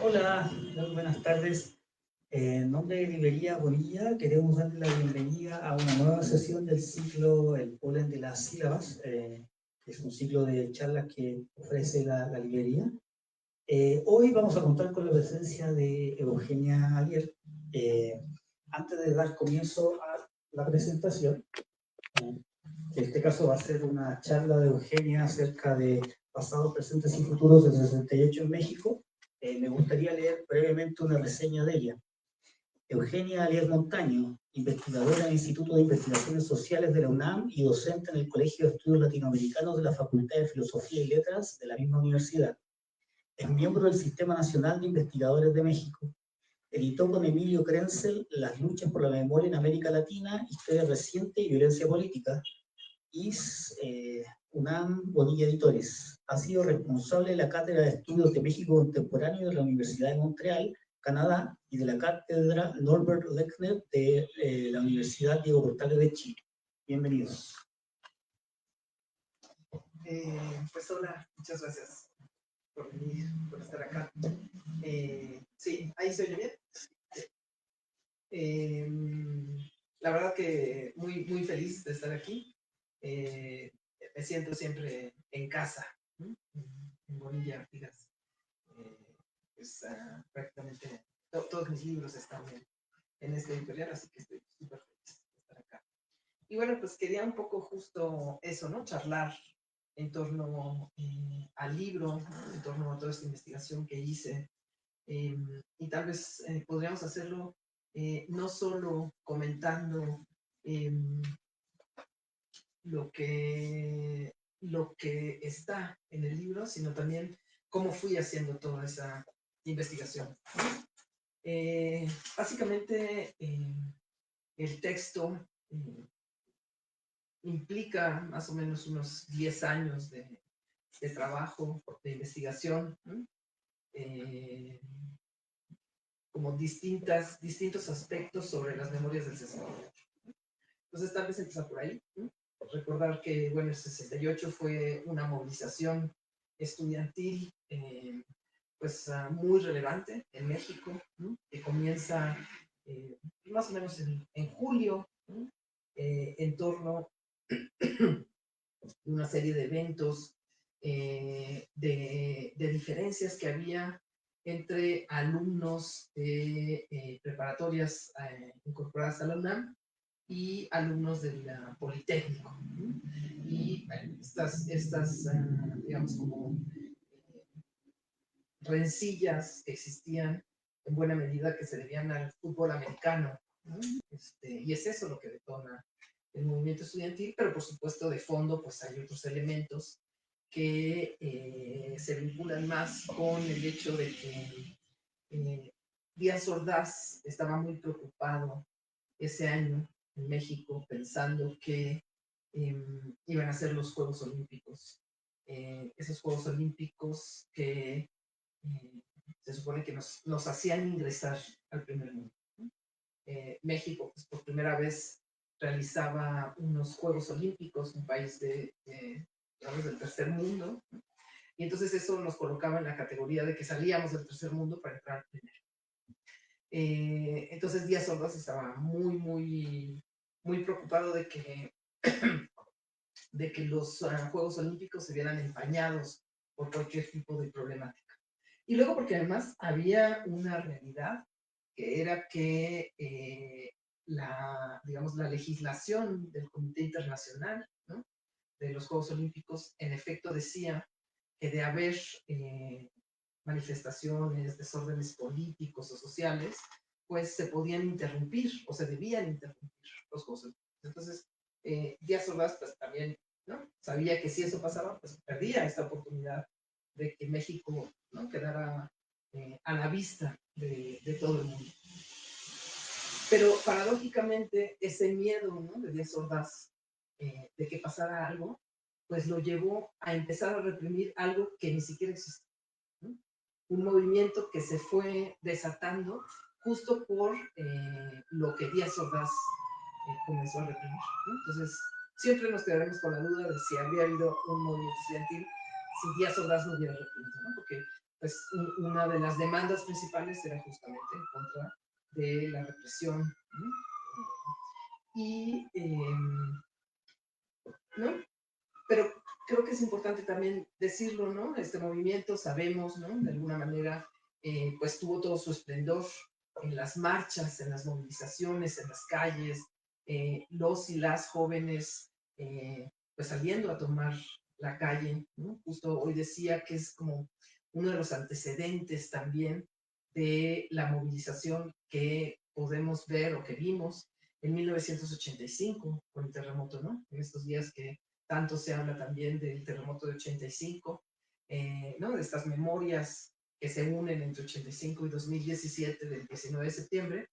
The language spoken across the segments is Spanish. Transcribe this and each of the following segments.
Hola, muy buenas tardes. En nombre de Librería Bonilla, queremos darle la bienvenida a una nueva sesión del ciclo El Polen de las Sílabas, que es un ciclo de charlas que ofrece la librería. Hoy vamos a contar con la presencia de Eugenia Alier. Eh, Antes de dar comienzo a la presentación, eh, que en este caso va a ser una charla de Eugenia acerca de pasados, presentes y futuros del 68 en México, me gustaría leer brevemente una reseña de ella. Eugenia Alier Montaño, investigadora en el Instituto de Investigaciones Sociales de la UNAM y docente en el Colegio de Estudios Latinoamericanos de la Facultad de Filosofía y Letras de la misma universidad. Es miembro del Sistema Nacional de Investigadores de México. Editó con Emilio Krenzel Las luchas por la memoria en América Latina, historia reciente y violencia política, y UNAM Bonilla Editores. Ha sido responsable de la Cátedra de Estudios de México Contemporáneo de la Universidad de Montreal, Canadá, y de la Cátedra Norbert Lechner de la Universidad Diego Portales de Chile. Bienvenidos. Pues hola, muchas gracias por venir, por estar acá. Sí, ahí se oye bien. La verdad que muy feliz de estar aquí. Me siento siempre en casa, ¿no? En Bonilla Artigas. Pues prácticamente todos mis libros están en este editorial, así que estoy súper feliz de estar acá. Y bueno, pues quería un poco justo eso, ¿no? Charlar en torno al libro, ¿no? En torno a toda esta investigación que hice. Y tal vez podríamos hacerlo no solo comentando eh, lo que está en el libro, sino también cómo fui haciendo toda esa investigación. Básicamente, el texto implica más o menos unos 10 años de trabajo, de investigación, ¿no? Como distintos aspectos sobre las memorias del 68. Entonces, tal vez empezar por ahí, ¿no? Recordar que, bueno, el 68 fue una movilización estudiantil, pues muy relevante en México, ¿no? Que comienza más o menos en julio, ¿no? En torno a una serie de eventos, de diferencias que había entre alumnos de preparatorias incorporadas a la UNAM y alumnos del Politécnico, ¿no? Y bueno, estas digamos, como rencillas que existían en buena medida que se debían al fútbol americano, ¿no? Y es eso lo que detona el movimiento estudiantil, pero por supuesto de fondo pues hay otros elementos que se vinculan más con el hecho de que Díaz Ordaz estaba muy preocupado ese año en México pensando que iban a ser los Juegos Olímpicos. Esos Juegos Olímpicos que se supone que nos hacían ingresar al primer mundo. México, pues, por primera vez realizaba unos Juegos Olímpicos, un país digamos, del tercer mundo, ¿no? Y entonces eso nos colocaba en la categoría de que salíamos del tercer mundo para entrar al primero. Entonces Díaz Ordaz estaba muy preocupado de que los Juegos Olímpicos se vieran empañados por cualquier tipo de problemática. Y luego porque además había una realidad que era que digamos, la legislación del Comité Internacional, ¿no? De los Juegos Olímpicos en efecto decía que de haber manifestaciones, desórdenes políticos o sociales, pues se podían interrumpir o se debían interrumpir los Juegos Olímpicos. Entonces, Díaz Ordaz pues, también, ¿no? Sabía que si eso pasaba, pues perdía esta oportunidad de que México, ¿no? Quedara a la vista de todo el mundo. Pero paradójicamente ese miedo, ¿no? De Díaz Ordaz de que pasara algo, pues lo llevó a empezar a reprimir algo que ni siquiera existía, ¿no? Un movimiento que se fue desatando justo por lo que Díaz Ordaz comenzó a reprimir, ¿no? Entonces, siempre nos quedaremos con la duda de si habría habido un movimiento estudiantil si Díaz Ordaz no hubiera reprimido, ¿no? Porque pues una de las demandas principales era justamente en contra de la represión, ¿no? Y, ¿no? Pero creo que es importante también decirlo, ¿no? Este movimiento, sabemos, ¿no? De alguna manera, pues tuvo todo su esplendor en las marchas, en las movilizaciones, en las calles, los y las jóvenes, pues saliendo a tomar la calle, ¿no? Justo hoy decía que es como uno de los antecedentes también de la movilización que podemos ver o que vimos en 1985 con el terremoto, ¿no? En estos días que tanto se habla también del terremoto de 85, ¿no? De estas memorias que se unen entre 85 y 2017 del 19 de septiembre,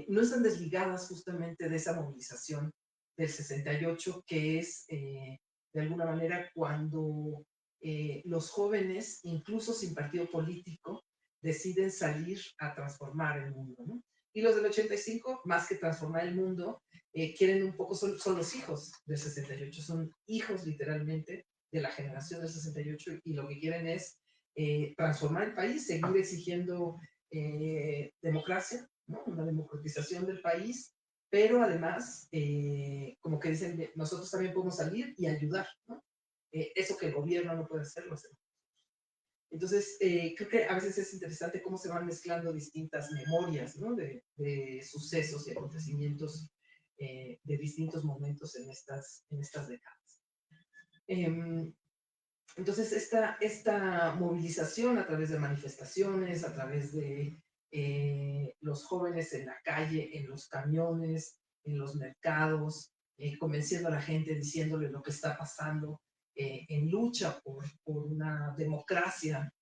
no están desligadas justamente de esa movilización del 68, que es de alguna manera cuando los jóvenes, incluso sin partido político, deciden salir a transformar el mundo, ¿no? Y los del 85, más que transformar el mundo, quieren un poco, son los hijos del 68, son hijos literalmente de la generación del 68 y lo que quieren es transformar el país, seguir exigiendo democracia, ¿no? Una democratización del país, pero además, como que dicen, nosotros también podemos salir y ayudar, ¿no? Eso que el gobierno no puede hacer, lo hacemos. Entonces, creo que a veces es interesante cómo se van mezclando distintas memorias, ¿no? De sucesos y acontecimientos de distintos momentos en estas décadas. Entonces, esta movilización a través de manifestaciones, a través de los jóvenes en la calle, en los camiones, en los mercados, convenciendo a la gente, diciéndole lo que está pasando, en lucha por una democracia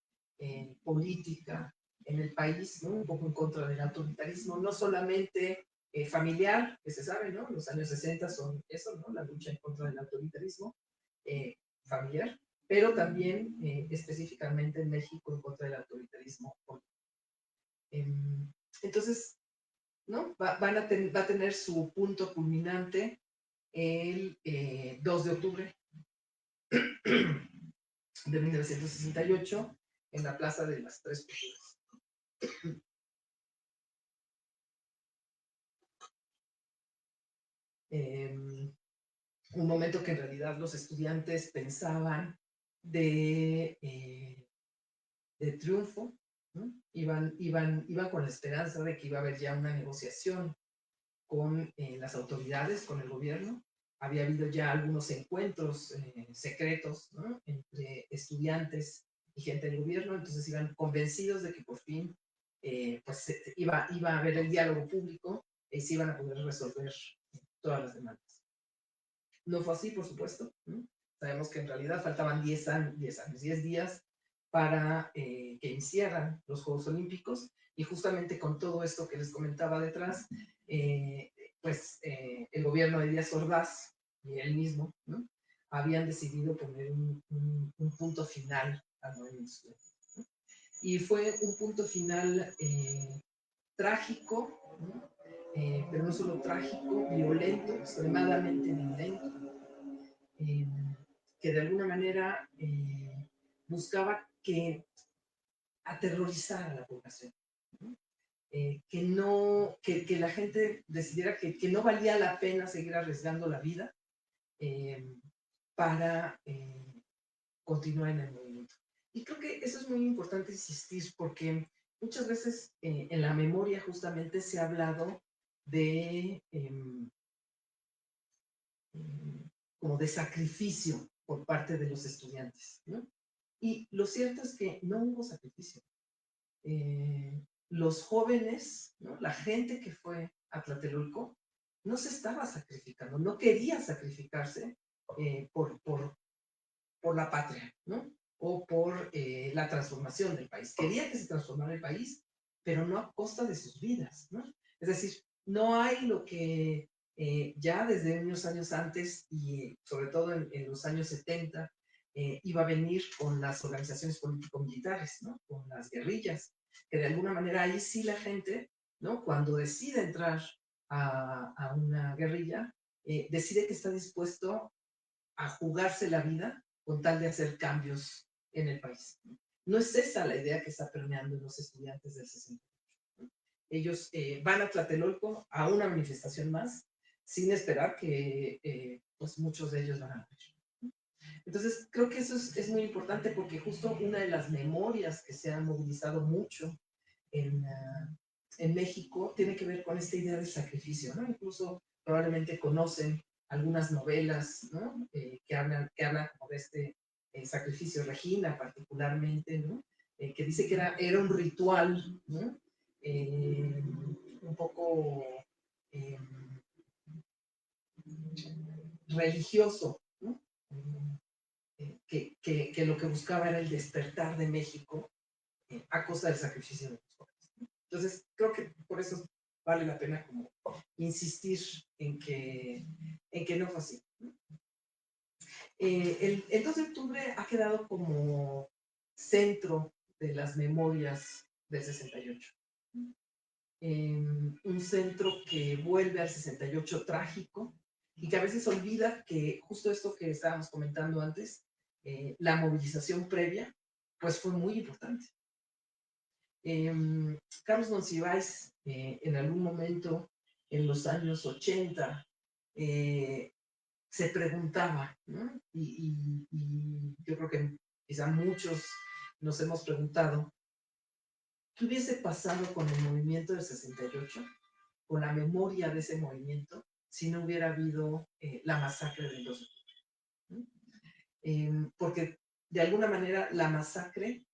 política en el país, ¿no? Un poco en contra del autoritarismo, no solamente familiar, que se sabe, ¿no? Los años 60 son eso, ¿no? La lucha en contra del autoritarismo familiar, pero también específicamente en México en contra del autoritarismo político. Entonces, ¿no? Va a tener su punto culminante el 2 de octubre de 1968 en la Plaza de las Tres Culturas. Un momento que en realidad los estudiantes pensaban de triunfo, ¿no? Iban con la esperanza de que iba a haber ya una negociación con las autoridades, con el gobierno. Había habido ya algunos encuentros secretos, ¿no? Entre estudiantes y gente del gobierno, entonces iban convencidos de que por fin pues iba a haber el diálogo público y se iban a poder resolver todas las demandas. No fue así, por supuesto, ¿no? Sabemos que en realidad faltaban 10 días para que iniciaran los Juegos Olímpicos y justamente con todo esto que les comentaba detrás, pues el gobierno de Díaz Ordaz y él mismo, ¿no? Habían decidido poner un punto final al movimiento estudiantil, ¿no? Y fue un punto final trágico, ¿no? Pero no solo trágico, violento, extremadamente violento, que de alguna manera buscaba que aterrorizar a la población, ¿no? Que la gente decidiera que no valía la pena seguir arriesgando la vida para continuar en el movimiento. Y creo que eso es muy importante insistir porque muchas veces en la memoria justamente se ha hablado de como de sacrificio por parte de los estudiantes, ¿no? Y lo cierto es que no hubo sacrificio. Los jóvenes, ¿no? La gente que fue a Tlatelolco no se estaba sacrificando, no quería sacrificarse por la patria, ¿no? O por la transformación del país. Quería que se transformara el país, pero no a costa de sus vidas, ¿no? Es decir, no hay lo que ya desde unos años antes y sobre todo en los años 70 iba a venir con las organizaciones político-militares, ¿no? Con las guerrillas, que de alguna manera ahí sí la gente, ¿no? Cuando decide entrar a una guerrilla, decide que está dispuesto a jugarse la vida con tal de hacer cambios en el país. no es esa la idea que está permeando en los estudiantes del 68. ¿No? Ellos van a Tlatelolco a una manifestación más, sin esperar que pues muchos de ellos van a morir. Entonces, creo que eso es muy importante porque justo una de las memorias que se ha movilizado mucho en México tiene que ver con esta idea del sacrificio, ¿no? Incluso probablemente conocen algunas novelas, ¿no? Que hablan como de este sacrificio, Regina particularmente, ¿no? Que dice que era un ritual, ¿no? Un poco eh, religioso, ¿no? Que lo que buscaba era el despertar de México a costa del sacrificio de los jóvenes. ¿No? Entonces, creo que por eso vale la pena como insistir en que no fue así. ¿No? El 2 de octubre ha quedado como centro de las memorias del 68. Un centro que vuelve al 68 trágico y que a veces olvida que justo esto que estábamos comentando antes, la movilización previa, pues fue muy importante. Carlos Monsiváis, en algún momento en los años 80, se preguntaba, ¿no? Y yo creo que quizá muchos nos hemos preguntado, ¿qué hubiese pasado con el movimiento del 68, con la memoria de ese movimiento, si no hubiera habido la masacre del 2 de octubre? ¿No? Porque de alguna manera la masacre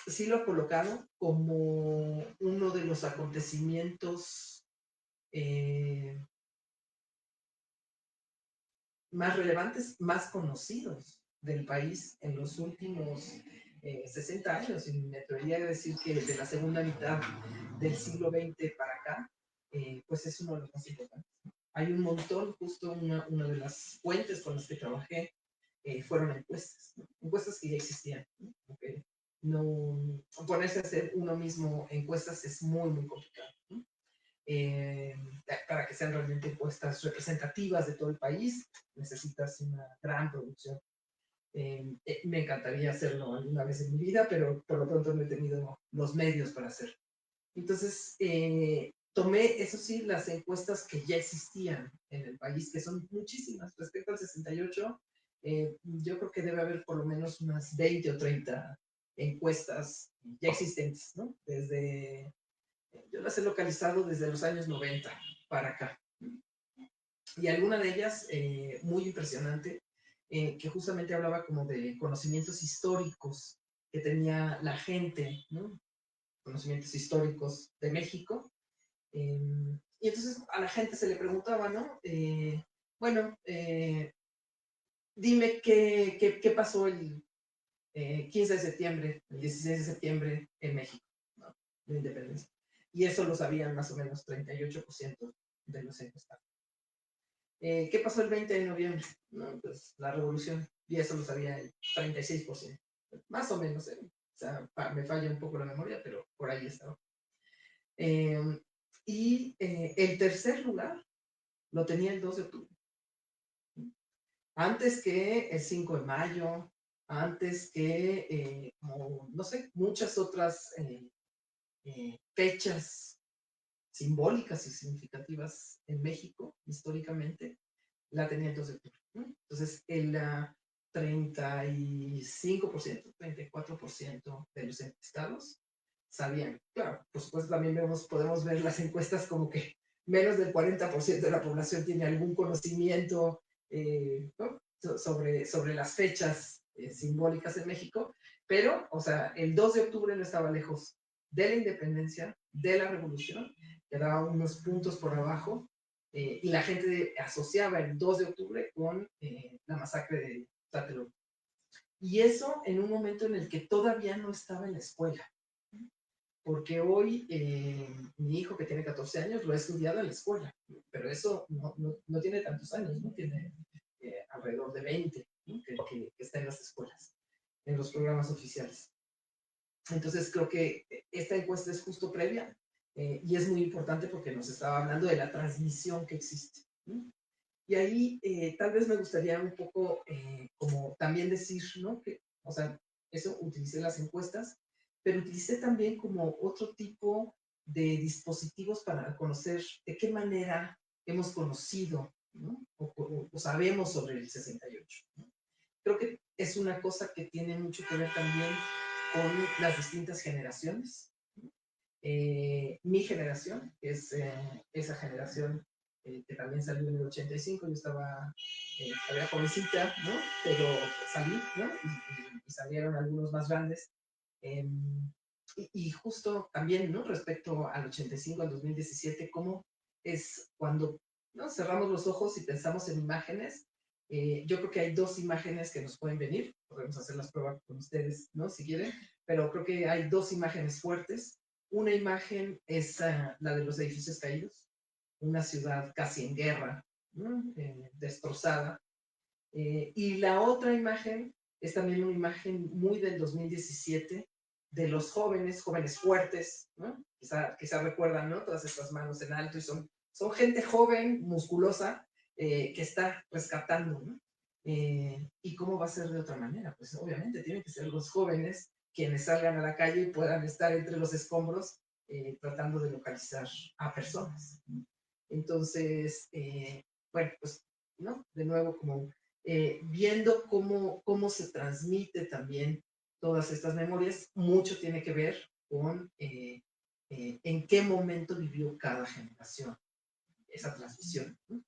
sí lo ha colocado como uno de los acontecimientos más relevantes, más conocidos del país en los últimos 60 años, y me atrevería a decir que de la segunda mitad del siglo XX para acá, pues es uno de los más importantes. Hay un montón, justo una de las fuentes con las que trabajé fueron encuestas, ¿no? Encuestas que ya existían, ¿no? Okay. No, ponerse a hacer uno mismo encuestas es muy, muy complicado, ¿no? Para que sean realmente encuestas representativas de todo el país, necesitas una gran producción. Me encantaría hacerlo alguna vez en mi vida, pero por lo pronto no he tenido los medios para hacerlo. Entonces, tomé, eso sí, las encuestas que ya existían en el país, que son muchísimas. Respecto al 68, yo creo que debe haber por lo menos unas 20 o 30 encuestas ya existentes, ¿no? Yo las he localizado desde los años 90 para acá. Y alguna de ellas, muy impresionante, que justamente hablaba como de conocimientos históricos que tenía la gente, ¿no? Conocimientos históricos de México. Y entonces a la gente se le preguntaba, ¿no? Bueno, dime qué pasó el 15 de septiembre, el 16 de septiembre en México, ¿no? De independencia. Y eso lo sabían más o menos 38% de los encuestados. ¿Qué pasó el 20 de noviembre? No, pues la revolución, y eso lo sabía el 36%. Más o menos, o sea, me falla un poco la memoria, pero por ahí estaba. Y el tercer lugar lo tenía el 2 de octubre. Antes que el 5 de mayo, antes que, como, no sé, muchas otras fechas simbólicas y significativas en México, históricamente, la tenía el 2 de octubre. ¿No? Entonces, el 35%, 34% de los encuestados sabían. Claro, por supuesto, también podemos ver las encuestas como que menos del 40% de la población tiene algún conocimiento ¿no? sobre las fechas simbólicas en México, pero, o sea, el 2 de octubre no estaba lejos de la independencia, de la revolución, quedaba unos puntos por abajo, y la gente asociaba el 2 de octubre con la masacre de Tlatelolco. Y eso en un momento en el que todavía no estaba en la escuela. Porque hoy mi hijo que tiene 14 años lo ha estudiado en la escuela, pero eso no tiene tantos años, ¿no? Tiene alrededor de 20, ¿no? que está en las escuelas, en los programas oficiales. Entonces creo que esta encuesta es justo previa y es muy importante porque nos estaba hablando de la transmisión que existe, ¿no? Y ahí tal vez me gustaría un poco como también decir, ¿no? Que O sea, eso utilicé las encuestas, pero utilicé también como otro tipo de dispositivos para conocer de qué manera hemos conocido, ¿no? O sabemos sobre el 68, ¿no? Creo que es una cosa que tiene mucho que ver también con las distintas generaciones. Mi generación es esa generación que también salió en el 85, yo estaba todavía jovencita, ¿no? Pero salí, ¿no? Y salieron algunos más grandes. Eh, y justo también, ¿no? Respecto al 85, al 2017, cómo es cuando, ¿no? Cerramos los ojos y pensamos en imágenes. Yo creo que hay dos imágenes que nos pueden venir, podemos hacer las pruebas con ustedes, ¿no? Si quieren, pero creo que hay dos imágenes fuertes. Una imagen es la de los edificios caídos, una ciudad casi en guerra, ¿no? Destrozada. Y la otra imagen es también una imagen muy del 2017 de los jóvenes, jóvenes fuertes, ¿no? Quizá recuerdan, ¿no? Todas estas manos en alto y son gente joven, musculosa, que está rescatando, ¿no? ¿Y cómo va a ser de otra manera? Pues obviamente tienen que ser los jóvenes quienes salgan a la calle y puedan estar entre los escombros tratando de localizar a personas, ¿no? Entonces, bueno, pues, ¿no? De nuevo, como viendo cómo se transmite también todas estas memorias, mucho tiene que ver con en qué momento vivió cada generación esa transmisión, ¿no?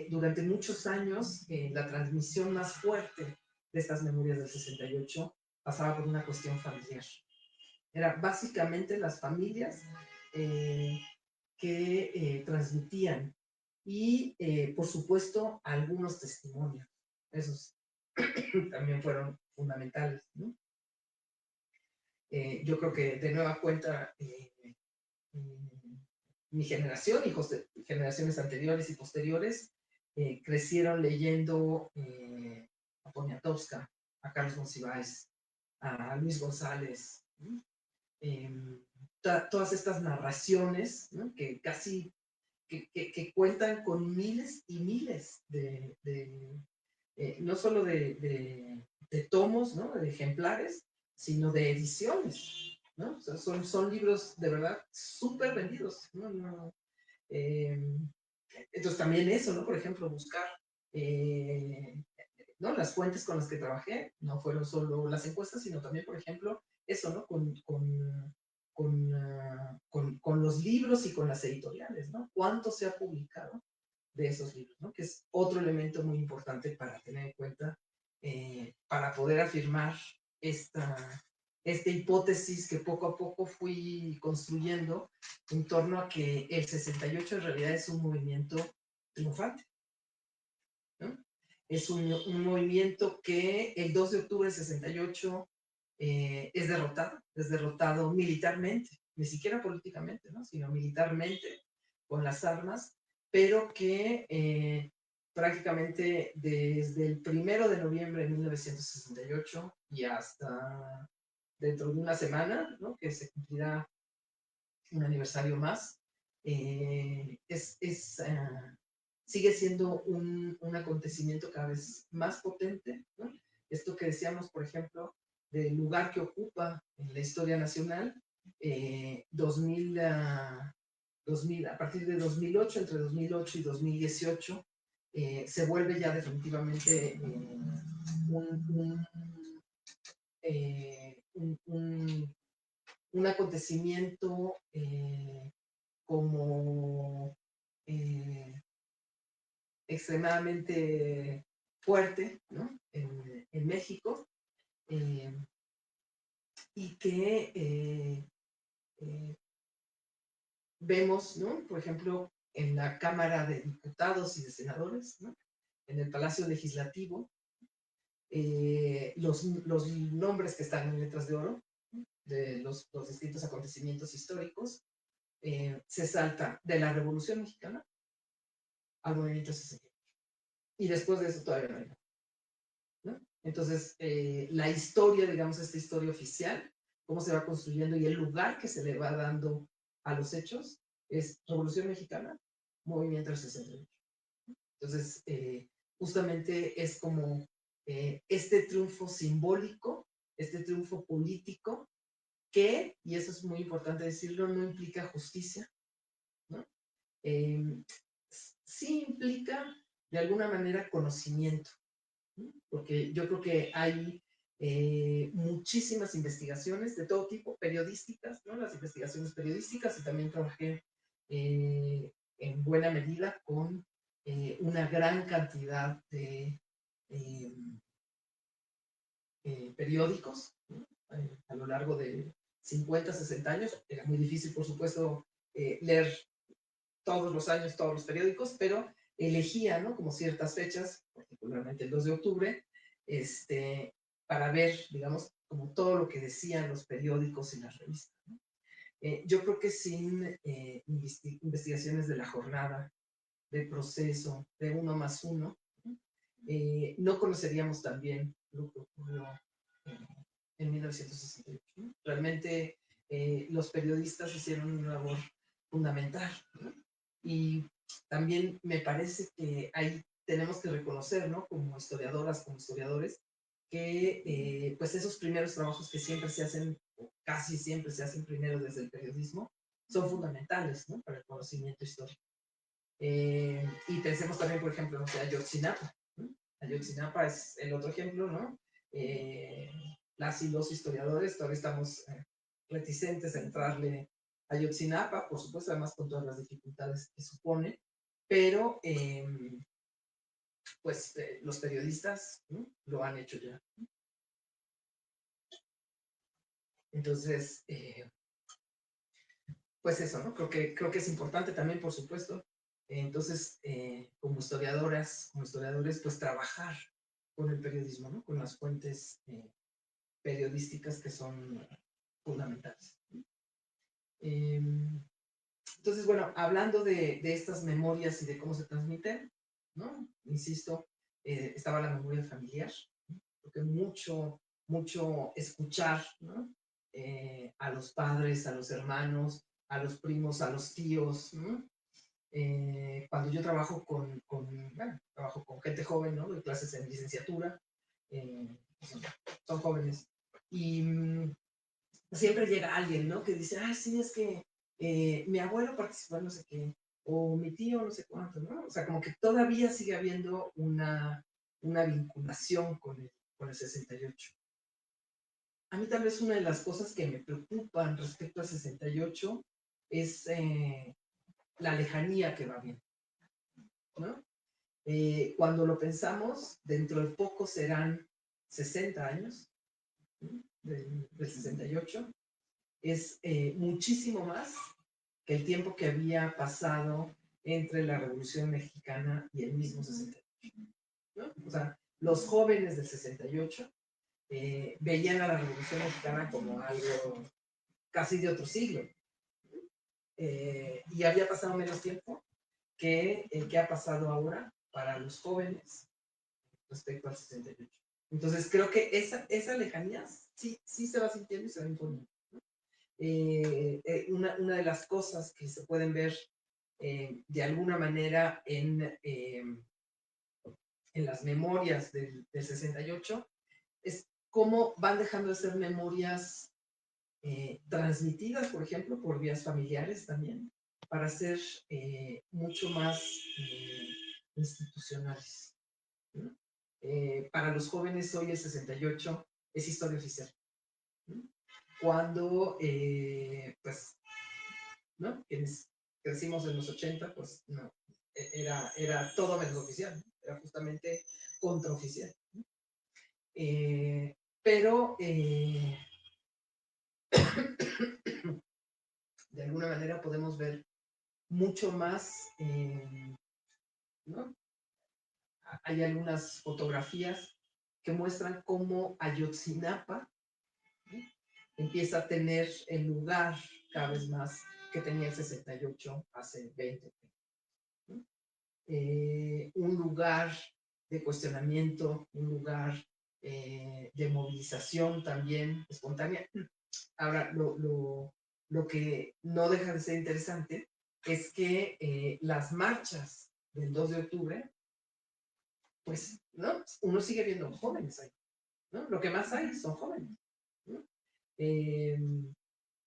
Durante muchos años, la transmisión más fuerte de estas memorias del 68 pasaba por una cuestión familiar. Era básicamente las familias que transmitían y, por supuesto, algunos testimonios. Esos también fueron fundamentales, ¿no? Yo creo que de nueva cuenta mi generación y generaciones anteriores y posteriores crecieron leyendo a Poniatowska, a Carlos Monsiváis, a Luis González, ¿no? Todas estas narraciones, ¿no? Que casi que cuentan con miles y miles no solo de tomos, ¿no? De ejemplares, sino de ediciones, ¿no? O sea, son libros de verdad súper vendidos, ¿no? Entonces también eso, ¿no? Por ejemplo, buscar, ¿no? Las fuentes con las que trabajé no fueron solo las encuestas, sino también, por ejemplo, eso, ¿no? Con los libros y con las editoriales, ¿no? ¿Cuánto se ha publicado de esos libros, ¿no? Que es otro elemento muy importante para tener en cuenta, para poder afirmar esta hipótesis que poco a poco fui construyendo en torno a que el 68 en realidad es un movimiento triunfante, ¿no? Es un movimiento que el 2 de octubre del 68 es derrotado militarmente, ni siquiera políticamente, ¿no? Sino militarmente, con las armas, pero que prácticamente desde el 1 de noviembre de 1968 y hasta dentro de una semana, ¿no? Que se cumplirá un aniversario más, sigue siendo un acontecimiento cada vez más potente, ¿no? Esto que decíamos, por ejemplo, del lugar que ocupa en la historia nacional, 2000, a partir de 2008, entre 2008 y 2018, se vuelve ya definitivamente un, un acontecimiento como extremadamente fuerte, ¿no? En México, y que vemos, ¿no? Por ejemplo, en la Cámara de Diputados y de Senadores, ¿no? En el Palacio Legislativo, los nombres que están en letras de oro, ¿no? De los distintos acontecimientos históricos, se salta de la Revolución Mexicana al movimiento 68. Y después de eso todavía no hay, ¿no? Entonces, la historia, digamos, esta historia oficial, cómo se va construyendo y el lugar que se le va dando a los hechos, es Revolución Mexicana, Movimiento del 68. Entonces, justamente es como este triunfo simbólico, este triunfo político, que, y eso es muy importante decirlo, no implica justicia, ¿no? Sí implica de alguna manera conocimiento, ¿no? Porque yo creo que hay muchísimas investigaciones de todo tipo, periodísticas, ¿no? Las investigaciones periodísticas, y también trabajé en buena medida con una gran cantidad de periódicos, ¿no? A lo largo de 50, 60 años. Era muy difícil, por supuesto, leer todos los años todos los periódicos, pero elegía, ¿no? Como ciertas fechas, particularmente el 2 de octubre, para ver, digamos, como todo lo que decían los periódicos y las revistas, ¿no? Yo creo que sin investigaciones de la jornada, del proceso, de 1+1, no conoceríamos también lo que ocurrió en 1968, ¿no? Realmente los periodistas hicieron una labor fundamental, ¿no? Y también me parece que ahí tenemos que reconocer, ¿no? Como historiadoras, como historiadores, que pues esos primeros trabajos que siempre se hacen, o casi siempre se hacen primero desde el periodismo, son fundamentales, ¿no? Para el conocimiento histórico. Y pensemos también, por ejemplo, no sé, Ayotzinapa, ¿no? Ayotzinapa es el otro ejemplo, ¿no? Las y los historiadores todavía estamos reticentes a entrarle a Ayotzinapa, por supuesto, además con todas las dificultades que supone, pero pues los periodistas, ¿no? Lo han hecho ya. Entonces, pues eso, ¿no? Creo que es importante también, por supuesto. Entonces, como historiadoras, como historiadores, pues trabajar con el periodismo, ¿no? Con las fuentes periodísticas que son fundamentales. Entonces, bueno, hablando de estas memorias y de cómo se transmiten, ¿no? Insisto, estaba la memoria familiar, ¿no? Porque mucho escuchar, ¿no? A los padres, a los hermanos, a los primos, a los tíos, ¿no? Cuando yo trabajo bueno, trabajo con gente joven, ¿no? Doy clases en licenciatura, son jóvenes, y siempre llega alguien, ¿no? Que dice, ah, sí, es que mi abuelo participó en no sé qué, o mi tío no sé cuánto, ¿no? O sea, como que todavía sigue habiendo una vinculación con el 68. A mí tal vez una de las cosas que me preocupan respecto al 68 es la lejanía que va habiendo, ¿no? Cuando lo pensamos, dentro de poco serán 60 años, ¿no? del 68. Es muchísimo más que el tiempo que había pasado entre la Revolución Mexicana y el mismo 68, ¿no? O sea, los jóvenes del 68 veían a la Revolución Mexicana como algo casi de otro siglo, y había pasado menos tiempo que el que ha pasado ahora para los jóvenes respecto al 68. Entonces creo que esa lejanía sí se va sintiendo y se va imponiendo. Una de las cosas que se pueden ver de alguna manera en las memorias del 68 es cómo van dejando de ser memorias transmitidas, por ejemplo, por vías familiares también, para ser mucho más institucionales, ¿no? Para los jóvenes hoy el 68 es historia oficial, ¿no? Cuando, pues, ¿no? Quienes crecimos en los 80, pues no, era todo menos oficial, ¿no? Era justamente contraoficial, ¿no? Pero de alguna manera podemos ver mucho más, ¿no? Hay algunas fotografías que muestran cómo Ayotzinapa, ¿no? Empieza a tener el lugar cada vez más que tenía el 68 hace 20, ¿no? Un lugar de cuestionamiento, un lugar de movilización también espontánea. Ahora, lo que no deja de ser interesante es que las marchas del 2 de octubre pues, ¿no? Uno sigue viendo jóvenes ahí, ¿no? Lo que más hay son jóvenes, ¿no?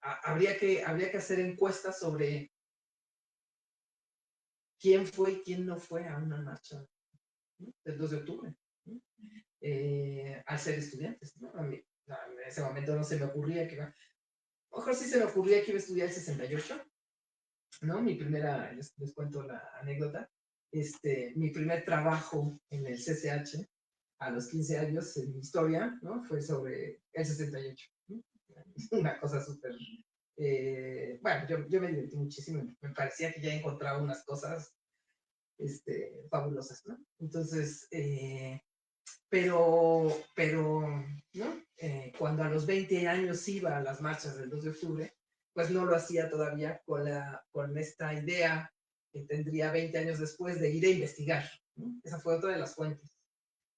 Habría que hacer encuestas sobre quién fue y quién no fue a una marcha, ¿no? Del 2 de octubre, ¿no? Al ser estudiantes, ¿no? A mí, en ese momento no se me ocurría que iba, a lo mejor sí se me ocurría que iba a estudiar el 68, ¿no? Mi primera, les cuento la anécdota, mi primer trabajo en el CCH a los 15 años en mi historia, ¿no? Fue sobre el 68, ¿no? Una cosa súper, bueno, yo me divertí muchísimo, me parecía que ya encontraba unas cosas fabulosas, ¿no? Entonces, pero, ¿no? Cuando a los 20 años iba a las marchas del 2 de octubre, pues no lo hacía todavía con esta idea que tendría 20 años después de ir a investigar, ¿no? Esa fue otra de las fuentes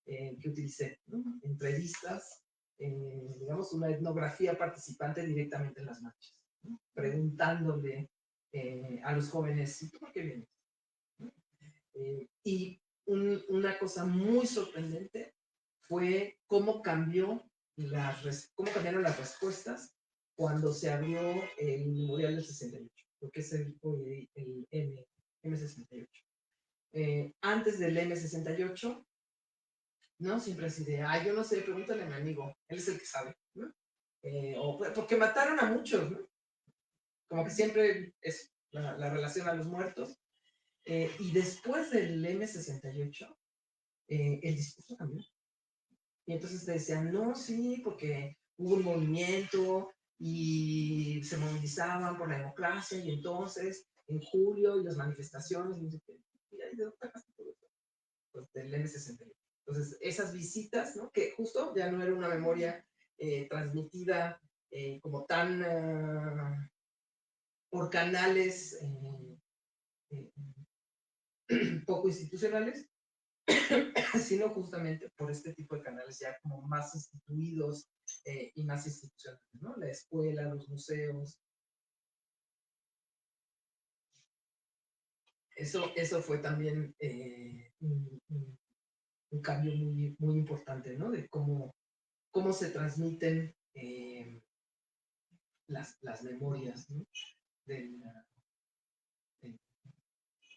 que utilicé, ¿no? Entrevistas, digamos, una etnografía participante directamente en las marchas, ¿no? Preguntándole a los jóvenes, ¿y tú por qué vienes? ¿No? Y una cosa muy sorprendente fue cómo cambiaron las respuestas cuando se abrió el Memorial del 68, lo que es el M68. Antes del M68, ¿no? Siempre así de, yo no sé, pregúntale a mi amigo, él es el que sabe, ¿no? Porque mataron a muchos, ¿no? Como que siempre es la relación a los muertos. Y después del M68, el discurso cambió. Y entonces te decían, no, sí, porque hubo un movimiento y se movilizaban por la democracia y entonces en julio y las manifestaciones, no sé qué. Y ahí de dónde sacaste todo eso. Pues del M68. Entonces, esas visitas, ¿no? Que justo ya no era una memoria transmitida como tan por canales poco institucionales, sino justamente por este tipo de canales ya como más instituidos y más institucionales, ¿no? La escuela, los museos. Eso fue también un cambio muy, muy importante, ¿no? De cómo se transmiten las memorias, ¿no? del,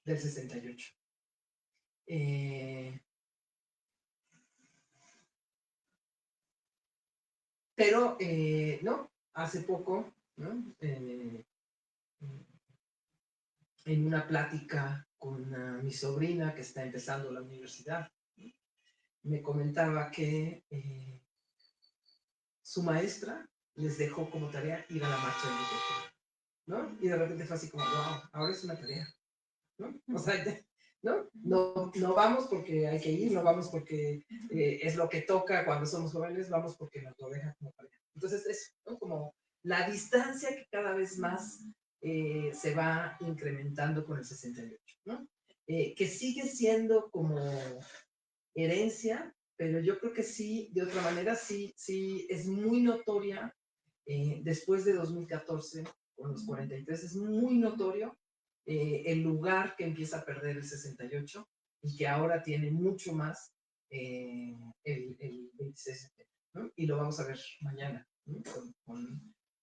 del 68. Pero, ¿no? Hace poco, ¿no? En una plática con mi sobrina que está empezando la universidad, ¿no? Me comentaba que su maestra les dejó como tarea ir a la marcha de México, ¿no? Y de repente fue así como, wow, ahora es una tarea, ¿no? O sea, no vamos porque hay que ir, no vamos porque es lo que toca cuando somos jóvenes, vamos porque nos lo deja como tarea. Entonces es, ¿no? Como la distancia que cada vez más se va incrementando con el 68, ¿no? Que sigue siendo como herencia, pero yo creo que sí, de otra manera, sí es muy notoria después de 2014, con los 43, es muy notorio el lugar que empieza a perder el 68 y que ahora tiene mucho más el 26 de septiembre, ¿no? Y lo vamos a ver mañana, ¿no?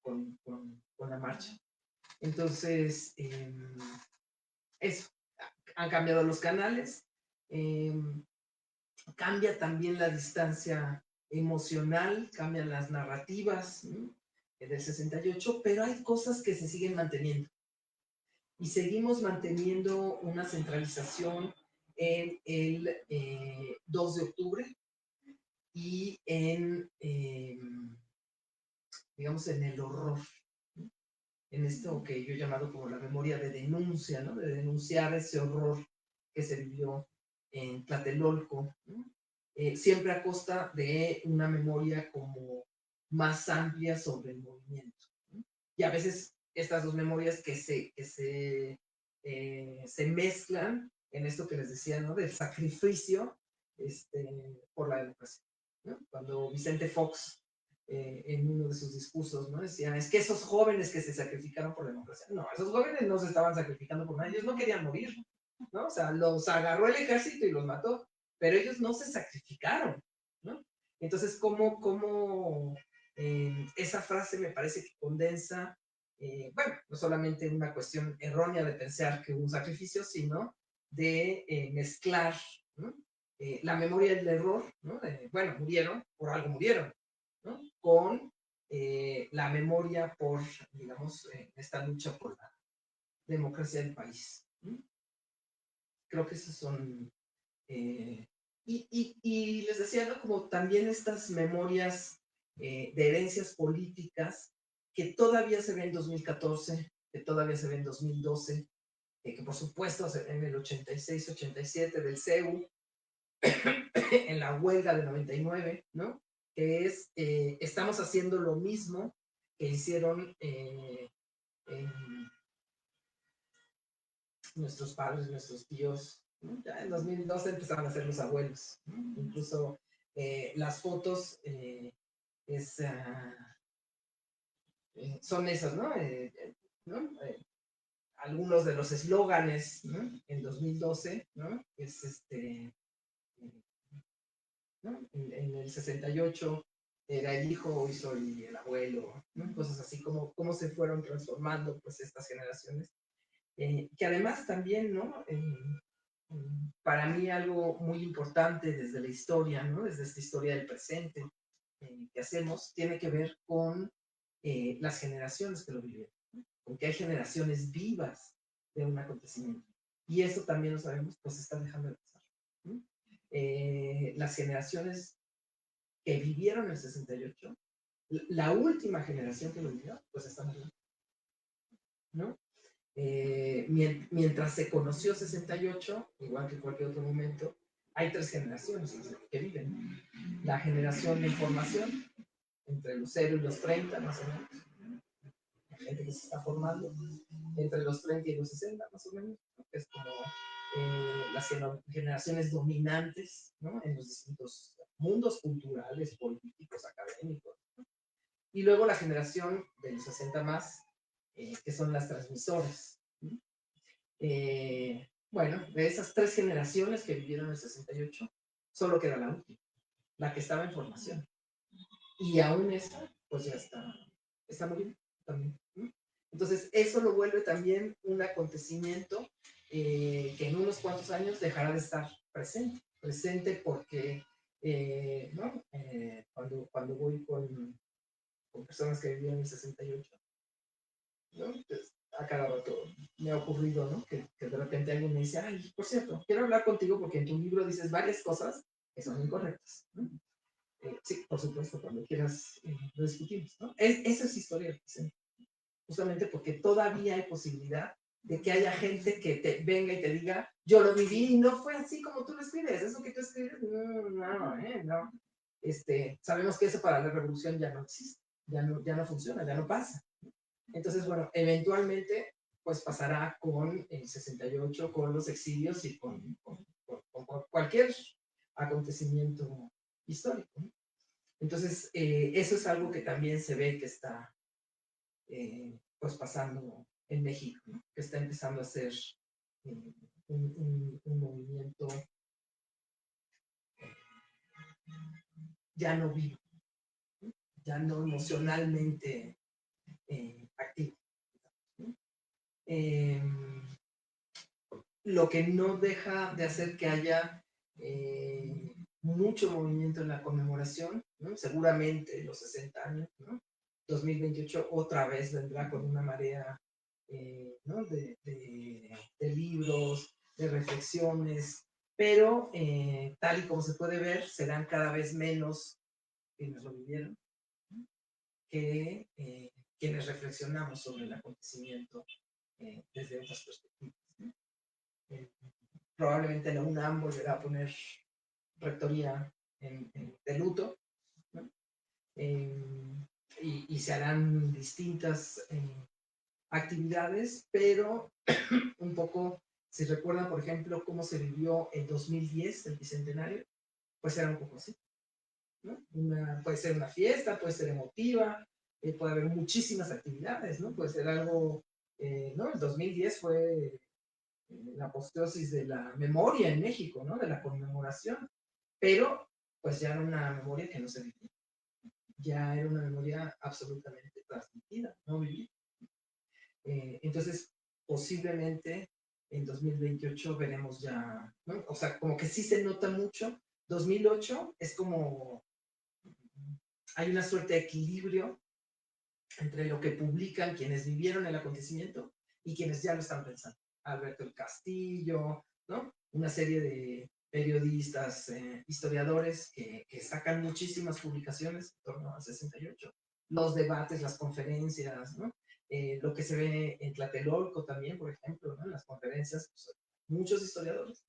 con la marcha. Entonces, eso, han cambiado los canales, cambia también la distancia emocional, cambian las narrativas, ¿no? Del 68, pero hay cosas que se siguen manteniendo. Y seguimos manteniendo una centralización en el 2 de octubre y en, digamos, en el horror, ¿no? En esto que yo he llamado como la memoria de denuncia, ¿no? De denunciar ese horror que se vivió en Tlatelolco, ¿no? Siempre a costa de una memoria como más amplia sobre el movimiento, ¿no? Y a veces estas dos memorias que se mezclan en esto que les decía, ¿no? Del sacrificio por la democracia, ¿no? Cuando Vicente Fox en uno de sus discursos, ¿no? Decía, es que esos jóvenes que se sacrificaron por la democracia, no, esos jóvenes no se estaban sacrificando por nada, ellos no querían morir, ¿no? O sea, los agarró el ejército y los mató, pero ellos no se sacrificaron, ¿no? Entonces, ¿cómo esa frase me parece que condensa, bueno, no solamente una cuestión errónea de pensar que hubo un sacrificio, sino de mezclar, ¿no? La memoria del error, ¿no? Bueno, murieron, por algo murieron, ¿no? Con la memoria por, digamos, esta lucha por la democracia del país, ¿no? Creo que esos son... y les decía, ¿no? Como también estas memorias de herencias políticas que todavía se ven en 2014, que todavía se ven en 2012, que por supuesto se ven en el 86, 87 del CEU, en la huelga de 99, ¿no? Que es, estamos haciendo lo mismo que hicieron nuestros padres, nuestros tíos, ¿no? Ya en 2012 empezaron a ser los abuelos, ¿no? Incluso las fotos es, son esas, ¿no? ¿No? Algunos de los eslóganes, ¿no? En 2012, ¿no? Es ¿no? En el 68 era el hijo, hoy soy el abuelo, ¿no? Cosas así como cómo se fueron transformando pues estas generaciones. Que además también, ¿no? Para mí algo muy importante desde la historia, ¿no? Desde esta historia del presente que hacemos, tiene que ver con las generaciones que lo vivieron, ¿no? Con que hay generaciones vivas de un acontecimiento. Y eso también lo sabemos, pues está dejando de pasar, ¿no? Las generaciones que vivieron el 68, la última generación que lo vivió, pues están aquí, ¿no? Mientras se conoció 68, igual que cualquier otro momento, hay tres generaciones que viven. La generación de información, entre los 0 y los 30, más o menos. La gente que se está formando, entre los 30 y los 60, más o menos, ¿no? Que es como las generaciones dominantes, ¿no? En los distintos mundos culturales, políticos, académicos, ¿no? Y luego la generación de los 60 más, que son las transmisoras, ¿no? Bueno, de esas tres generaciones que vivieron en el 68, solo queda la última, la que estaba en formación. Y aún esa, pues ya está muy bien también, ¿no? Entonces, eso lo vuelve también un acontecimiento que en unos cuantos años dejará de estar presente porque, ¿no? Cuando voy con personas que vivían en el 68, ¿no? Pues, a cada rato me ha ocurrido, ¿no? Que de repente alguien me dice, ay, por cierto, quiero hablar contigo porque en tu libro dices varias cosas que son incorrectas, ¿no? Sí, por supuesto, cuando quieras lo discutimos, ¿no? Esa es historia del presente, justamente porque todavía hay posibilidad de que haya gente que te venga y te diga, yo lo viví y no fue así como tú lo escribes, eso que tú escribes, no. Sabemos que eso para la revolución ya no existe, ya no funciona, ya no pasa. Entonces, bueno, eventualmente, pues pasará con el 68, con los exilios y con cualquier acontecimiento histórico, ¿no? Entonces, eso es algo que también se ve que está pues pasando en México, ¿no? Que está empezando a ser un movimiento ya no vivo, ¿no? Ya no emocionalmente activo, ¿no? Lo que no deja de hacer que haya mucho movimiento en la conmemoración, ¿no? Seguramente los 60 años, ¿no? 2028 otra vez vendrá con una marea ¿no? de libros, de reflexiones, pero tal y como se puede ver, serán cada vez menos quienes lo vivieron, ¿no? Que quienes reflexionamos sobre el acontecimiento desde otras perspectivas, ¿no? Probablemente la UNAM volverá a poner rectoría de luto, ¿no? Y se harán distintas actividades, pero un poco, si recuerdan, por ejemplo, cómo se vivió en 2010, el Bicentenario, pues era un poco así, ¿no? Puede ser una fiesta, puede ser emotiva, puede haber muchísimas actividades, ¿no? Puede ser algo, ¿no? El 2010 fue la apoteosis de la memoria en México, ¿no? De la conmemoración, pero pues ya era una memoria que no se vivía, ya era una memoria absolutamente transmitida, no vivida. Entonces, posiblemente en 2028 veremos ya, ¿no? O sea, como que sí se nota mucho. 2008 es como, hay una suerte de equilibrio entre lo que publican quienes vivieron el acontecimiento y quienes ya lo están pensando. Alberto el Castillo, ¿no? Una serie de periodistas, historiadores que sacan muchísimas publicaciones en torno al 68. Los debates, las conferencias, ¿no? Lo que se ve en Tlatelolco también, por ejemplo, ¿no? En las conferencias, pues, muchos historiadores.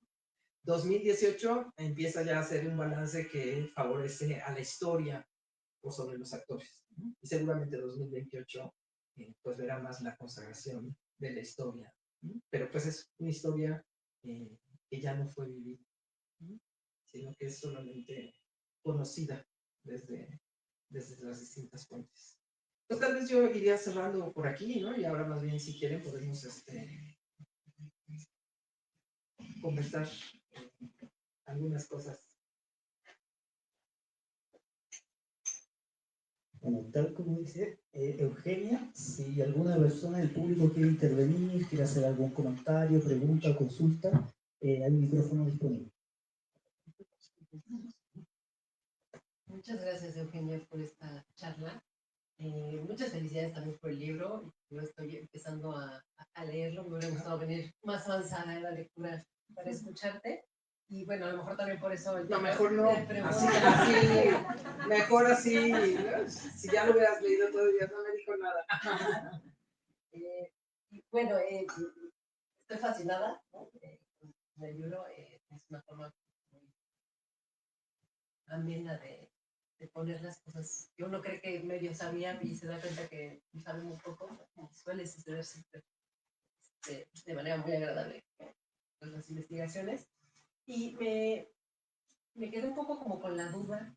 2018 empieza ya a hacer un balance que favorece a la historia o sobre los actores, ¿no? Y seguramente 2028 pues verá más la consagración de la historia, ¿no? Pero pues es una historia que ya no fue vivida, ¿no? Sino que es solamente conocida desde las distintas fuentes. Pues tal vez yo iría cerrando por aquí, ¿no? Y ahora más bien si quieren podemos conversar algunas cosas. Bueno, tal como dice Eugenia, si alguna persona del público quiere intervenir, quiere hacer algún comentario, pregunta o consulta, hay un micrófono disponible. Muchas gracias, Eugenia, por esta charla. Muchas felicidades también por el libro. Yo estoy empezando a leerlo. Me hubiera gustado venir más avanzada en la lectura para escucharte. Y bueno, a lo mejor también por eso... No, mejor no. Mejor así. ¿No? Si ya lo hubieras leído todavía, no me dijo nada. Y bueno, estoy fascinada, ¿no? Con el libro. Es una forma muy amena de poner las cosas que uno cree que medio sabía y se da cuenta que sabe muy poco, como suele suceder siempre de manera muy agradable con las investigaciones. Y me quedé un poco como con la duda,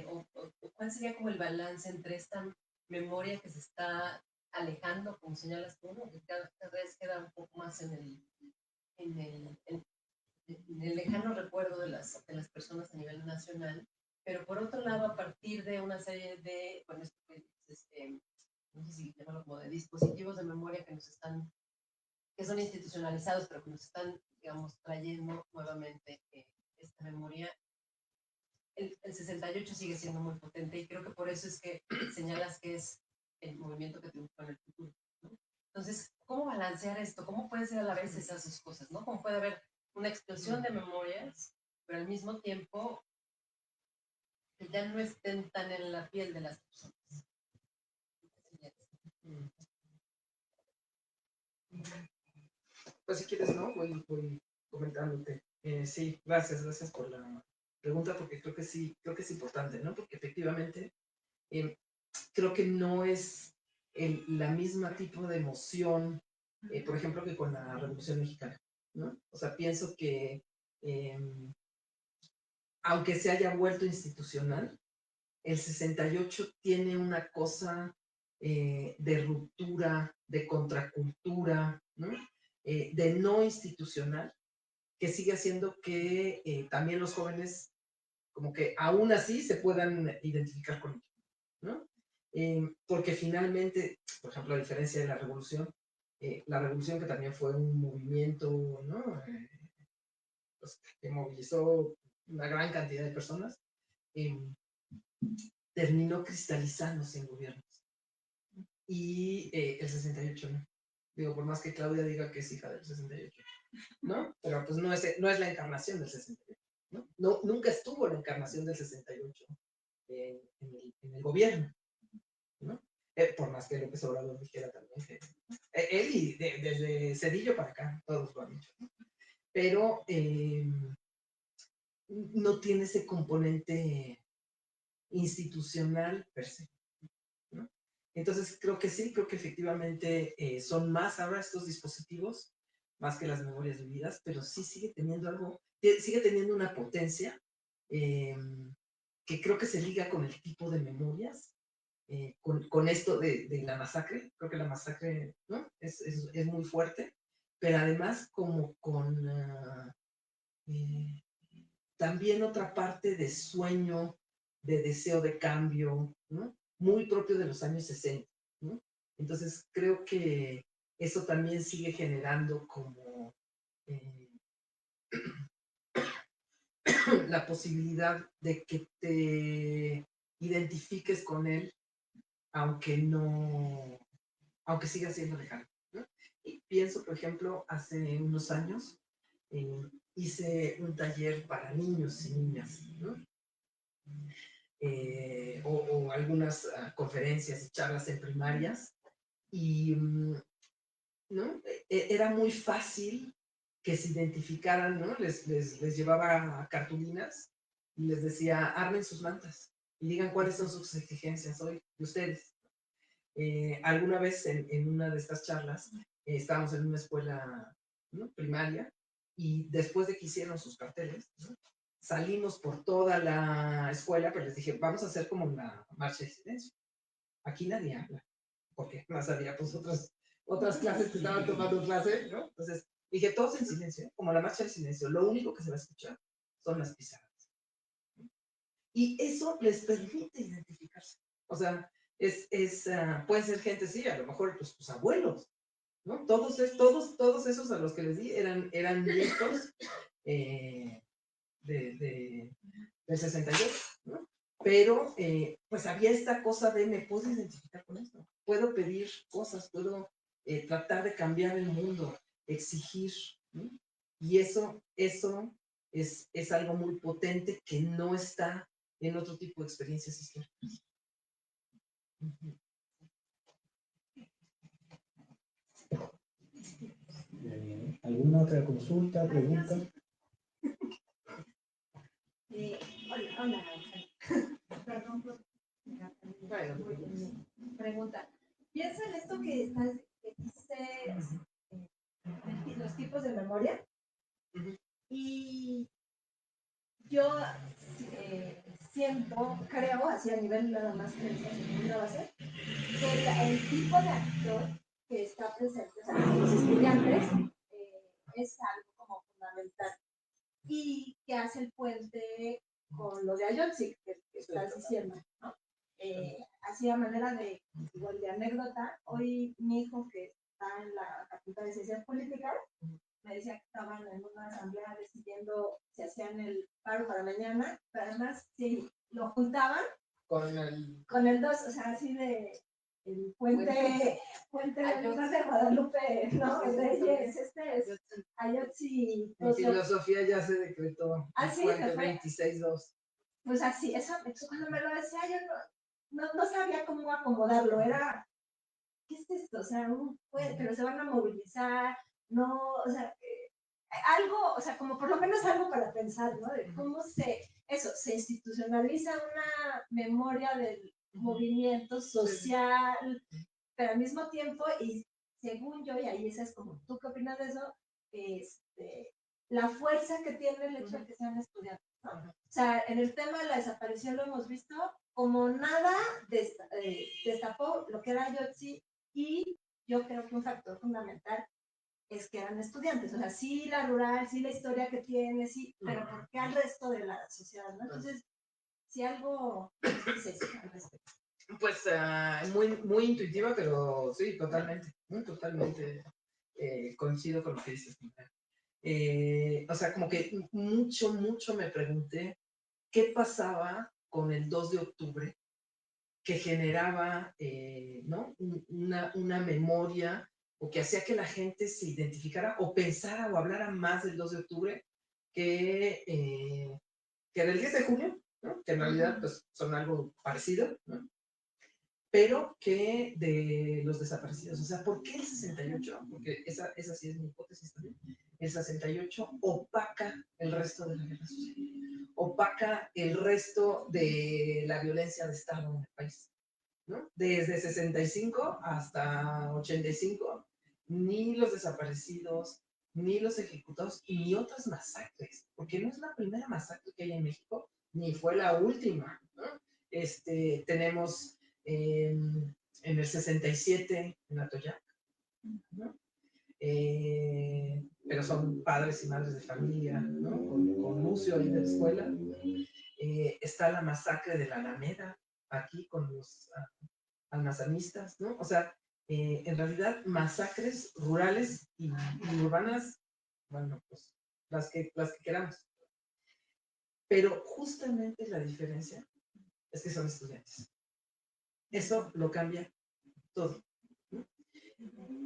o cuál sería como el balance entre esta memoria que se está alejando, como señalas tú, ¿no? Que cada vez queda un poco más en el lejano recuerdo de las personas a nivel nacional, pero por otro lado, a partir de una serie de, bueno, esto que dices, no sé si llamarlo como de dispositivos de memoria que son institucionalizados, pero que nos están, digamos, trayendo nuevamente esta memoria. El 68 sigue siendo muy potente y creo que por eso es que señalas que es el movimiento que triunfa en el futuro, ¿no? Entonces, ¿cómo balancear esto? ¿Cómo puede ser a la vez esas dos cosas, ¿no? ¿Cómo puede haber una explosión de memorias, pero al mismo tiempo que ya no estén tan en la piel de las personas? Pues si quieres, ¿no? Voy comentándote. Sí, gracias por la pregunta, porque creo que es importante, ¿no? Porque efectivamente creo que no es la misma tipo de emoción, por ejemplo, que con la Revolución Mexicana, ¿no? O sea, pienso que aunque se haya vuelto institucional, el 68 tiene una cosa de ruptura, de contracultura, ¿no? De no institucional, que sigue haciendo que también los jóvenes, como que aún así se puedan identificar con ello, ¿no? Porque finalmente, por ejemplo, a diferencia de la revolución que también fue un movimiento, ¿no? Pues, que movilizó una gran cantidad de personas, terminó cristalizándose en gobiernos. Y el 68 no. Digo, por más que Claudia diga que es hija del 68, ¿no? Pero pues no es la encarnación del 68, ¿no? Nunca estuvo la encarnación del 68 en el gobierno, ¿no? Por más que López Obrador dijera también que él y desde Cedillo para acá, todos lo han dicho, ¿no? Pero no tiene ese componente institucional per se, ¿no? Entonces creo que sí, creo que efectivamente son más ahora estos dispositivos, más que las memorias vividas, pero sí sigue teniendo algo, sigue teniendo una potencia que creo que se liga con el tipo de memorias, con esto de la masacre. Creo que la masacre, ¿no? es muy fuerte, pero además como con también otra parte de sueño, de deseo de cambio, ¿no? Muy propio de los años 60, ¿no? Entonces creo que eso también sigue generando como la posibilidad de que te identifiques con él, aunque siga siendo lejano, ¿no? Y pienso, por ejemplo, hace unos años hice un taller para niños y niñas, ¿no? O algunas conferencias y charlas en primarias, y ¿no? Era muy fácil que se identificaran, ¿no? Les llevaba cartulinas y les decía, armen sus mantas y digan cuáles son sus exigencias hoy de ustedes. Alguna vez en una de estas charlas estábamos en una escuela, ¿no?, primaria, y después de que hicieron sus carteles, ¿no?, salimos por toda la escuela, pero les dije, vamos a hacer como una marcha de silencio. Aquí nadie habla, porque más había pues otras clases que estaban tomando clase, ¿no? Entonces dije, todos en silencio, como la marcha del silencio, lo único que se va a escuchar son las pisadas. Y eso les permite identificarse. O sea, puede ser gente, sí, a lo mejor pues, tus abuelos, ¿no? Todos esos a los que les di eran nietos del 68, ¿no? Pero pues había esta cosa de me puedo identificar con esto, puedo pedir cosas, puedo tratar de cambiar el mundo, exigir, ¿no? Y eso es algo muy potente que no está en otro tipo de experiencias históricas. ¿Alguna otra consulta, pregunta? Hola. Perdón por... Pregunta. Piensa en esto que dices, los tipos de memoria. Y yo siento, creo, así a nivel nada más que el tipo de actor que está presente, o sea, los estudiantes, es algo como fundamental. Y que hace el puente con lo de Ayotzi, que estás diciendo, ¿no? Así a manera de, igual de anécdota, hoy mi hijo que está en la Facultad de Ciencias Políticas, me decía que estaban en una asamblea decidiendo si hacían el paro para mañana, pero además si lo juntaban con el 2, o sea, así de el puente de Guadalupe, ¿no? Reyes, es Ayotzi. Mi filosofía ya se decretó. Así, 26-2. Pues así, eso cuando me lo decía yo no sabía cómo acomodarlo, era, ¿qué es esto? O sea, pero se van a movilizar, no, o sea, algo, o sea, como por lo menos algo para pensar, ¿no? De cómo se institucionaliza una memoria del movimiento social, pero al mismo tiempo, y según yo, y ahí esa es como, ¿tú qué opinas de eso? La fuerza que tiene el hecho de que sean estudiantes, ¿no? O sea, en el tema de la desaparición lo hemos visto como nada destapó lo que era Ayotzi, y yo creo que un factor fundamental es que eran estudiantes, o sea, sí la rural, sí la historia que tiene, sí, pero ¿por qué al resto de la sociedad, no? Entonces, si algo dices al respecto. Pues muy intuitiva, pero sí, totalmente, totalmente coincido con lo que dices. O sea, como que mucho me pregunté qué pasaba con el 2 de octubre que generaba, ¿no?, una memoria, o que hacía que la gente se identificara o pensara o hablara más del 2 de octubre que del 10 de junio, ¿no?, que en realidad pues, son algo parecido, ¿no?, pero que de los desaparecidos. O sea, ¿por qué el 68? Porque esa sí es mi hipótesis también. El 68 opaca el resto de la guerra social, opaca el resto de la violencia de Estado en el país, ¿no? Desde 65 hasta 85, ni los desaparecidos, ni los ejecutados, ni otras masacres, porque no es la primera masacre que hay en México, ni fue la última, ¿no? Tenemos en el 67 en Atoyac, ¿no? pero son padres y madres de familia, ¿no? Con Lucio ahí de la escuela. Está la masacre de la Alameda, aquí con los almazanistas, ¿no? O sea, en realidad masacres rurales y urbanas, bueno, pues las que queramos. Pero justamente la diferencia es que son estudiantes. Eso lo cambia todo, ¿no?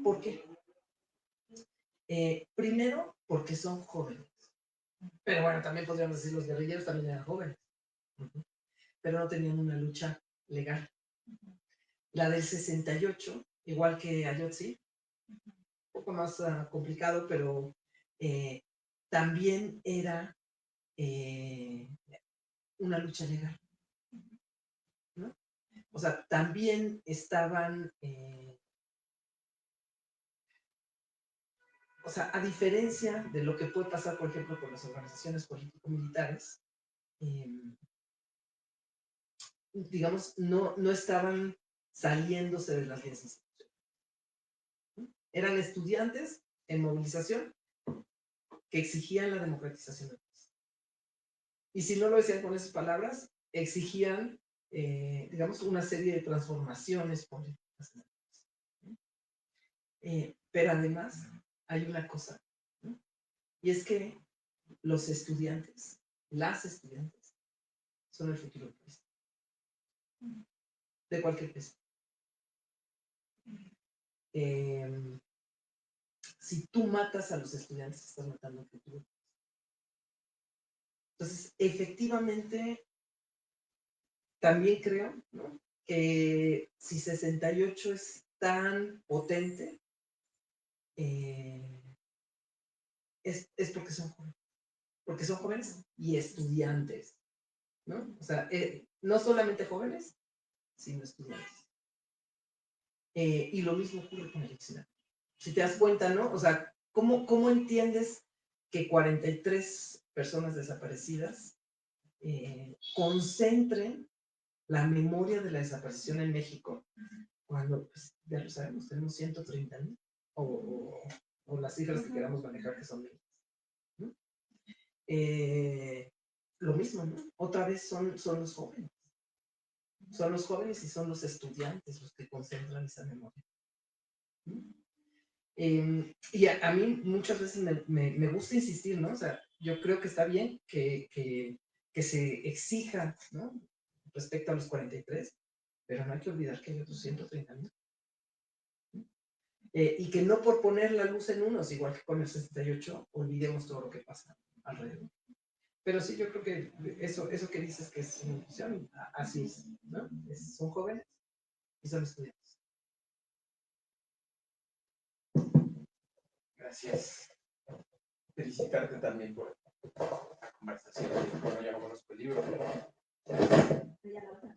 ¿Por qué? Primero, porque son jóvenes. Pero bueno, también podríamos decir los guerrilleros también eran jóvenes. Pero no tenían una lucha legal. La del 68, igual que Ayotzi, un poco más complicado, pero también era una lucha legal, ¿no? O sea, también estaban, o sea, a diferencia de lo que puede pasar, por ejemplo, con las organizaciones político-militares, digamos, no estaban saliéndose de las vías institucionales. Eran estudiantes en movilización que exigían la democratización del país. Y si no lo decían con esas palabras, exigían, digamos, una serie de transformaciones políticas. Pero además hay una cosa, ¿no? Y es que los estudiantes, las estudiantes, son el futuro del país. De cualquier país. Si tú matas a los estudiantes, estás matando al futuro. Entonces, efectivamente, también creo, ¿no?, que si 68 es tan potente, es porque son jóvenes y estudiantes, ¿no? O sea, no solamente jóvenes, sino estudiantes. Y lo mismo ocurre con el diccionario. Si te das cuenta, ¿no? O sea, ¿cómo entiendes que 43 personas desaparecidas concentren la memoria de la desaparición en México, cuando, pues, ya lo sabemos, tenemos 130,000 o las cifras que queramos manejar, que son miles, ¿no? Lo mismo, ¿no? Otra vez son los jóvenes. Son los jóvenes y son los estudiantes los que concentran esa memoria, ¿no? Y a mí muchas veces me gusta insistir, ¿no? O sea, yo creo que está bien que se exija, ¿no?, respecto a los 43, pero no hay que olvidar que hay otros 130,000. Y que no por poner la luz en unos, igual que con el 68, olvidemos todo lo que pasa alrededor. Pero sí, yo creo que eso que dices que es una opción, así es, ¿no? Son jóvenes y son estudiantes. Gracias. Felicitarte también por la conversación. Bueno, ya no conozco el libro, pero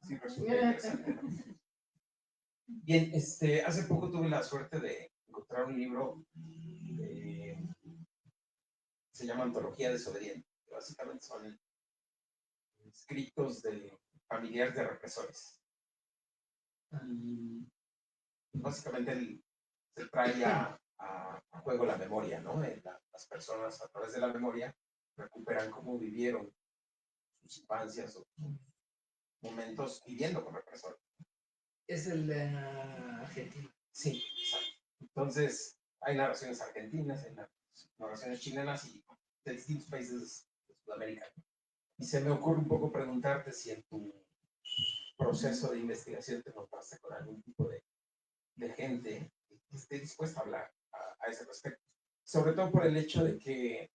sí resulta interesante. Bien, hace poco tuve la suerte de encontrar un libro, se llama Antología Desobediente, que básicamente son escritos de familiares de represores. Y básicamente se trae a juego la memoria, ¿no? Las personas, a través de la memoria, recuperan cómo vivieron sus infancias o sus momentos viviendo con represores. Es el de Argentina. Sí, exacto. Entonces, hay narraciones argentinas, hay narraciones chilenas y de distintos países de Sudamérica. Y se me ocurre un poco preguntarte si en tu proceso de investigación te encontraste con algún tipo de gente que esté dispuesta a hablar a ese respecto. Sobre todo por el hecho de que,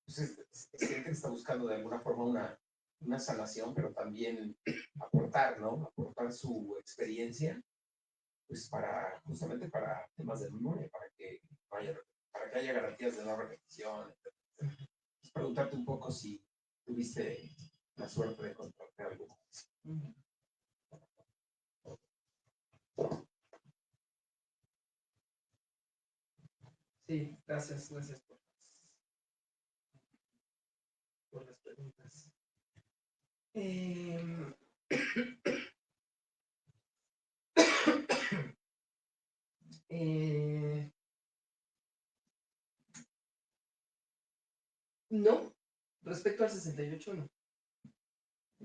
pues, es gente que está buscando de alguna forma una sanación, pero también aportar, ¿no? Aportar su experiencia, pues justamente para temas de memoria, para que haya garantías de no repetición, etc. Pues preguntarte un poco si tuviste la suerte de encontrarte algo así. Sí, gracias por las preguntas. No, respecto al 68 no.